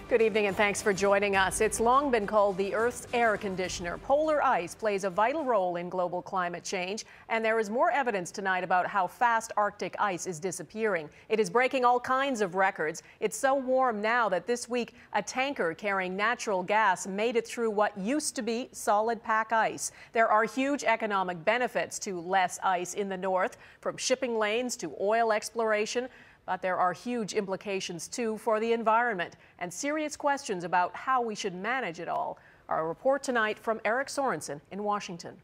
Good evening and thanks for joining us. It's long been called the Earth's air conditioner. Polar ice plays a vital role in global climate change, and there is more evidence tonight about how fast Arctic ice is disappearing. It is breaking all kinds of records. It's so warm now that this week a tanker carrying natural gas made it through what used to be solid pack ice. There are huge economic benefits to less ice in the north, from shipping lanes to oil exploration. But there are huge implications, too, for the environment and serious questions about how we should manage it all. Our report tonight from Eric Sorensen in Washington.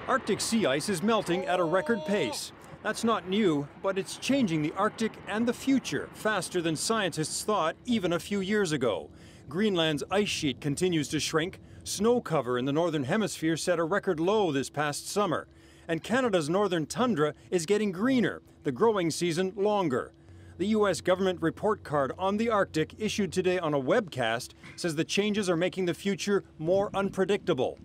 Arctic sea ice is melting at a record pace. That's not new, but it's changing the Arctic and the future faster than scientists thought even a few years ago. Greenland's ice sheet continues to shrink. Snow cover in the northern hemisphere set a record low this past summer. And Canada's northern tundra is getting greener, the growing season longer. The U.S. government report card on the Arctic, issued today on a webcast, says the changes are making the future more unpredictable.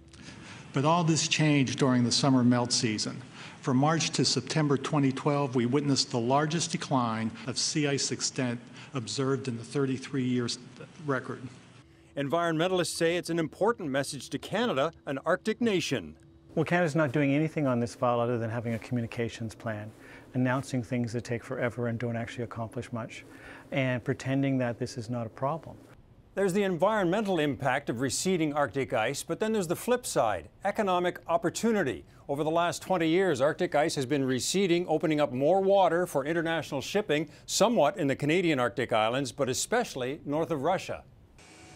But all this changed during the summer melt season. From March to September 2012, we witnessed the largest decline of sea ice extent observed in the 33 years record. Environmentalists say it's an important message to Canada, an Arctic nation. Well, Canada's not doing anything on this file other than having a communications plan, announcing things that take forever and don't actually accomplish much, and pretending that this is not a problem. There's the environmental impact of receding Arctic ice, but then there's the flip side, economic opportunity. Over the last 20 years, Arctic ice has been receding, opening up more water for international shipping, somewhat in the Canadian Arctic islands, but especially north of Russia.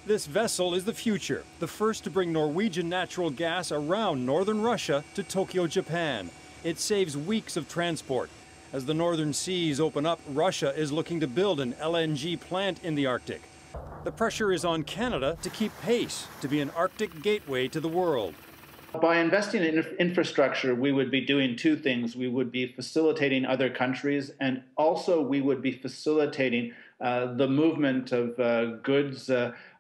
This vessel is the future, the first to bring Norwegian natural gas around northern Russia to Tokyo, Japan. It saves weeks of transport. As the northern seas open up, Russia is looking to build an LNG plant in the Arctic. The pressure is on Canada to keep pace, to be an Arctic gateway to the world. By investing in infrastructure, we would be doing two things. We would be facilitating other countries, and also we would be facilitating the movement of goods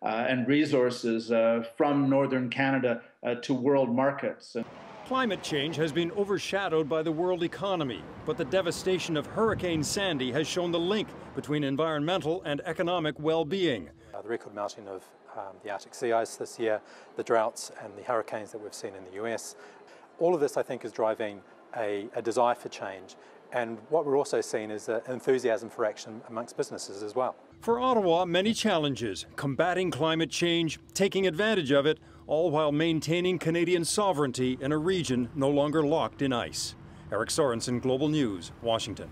and resources from northern Canada to world markets. Climate change has been overshadowed by the world economy, but the devastation of Hurricane Sandy has shown the link between environmental and economic well-being. The record melting of the Arctic sea ice this year, the droughts and the hurricanes that we've seen in the US, all of this I think is driving a desire for change. And what we're also seeing is an enthusiasm for action amongst businesses as well. For Ottawa, many challenges: combating climate change, taking advantage of it, all while maintaining Canadian sovereignty in a region no longer locked in ice. Eric Sorensen, Global News, Washington.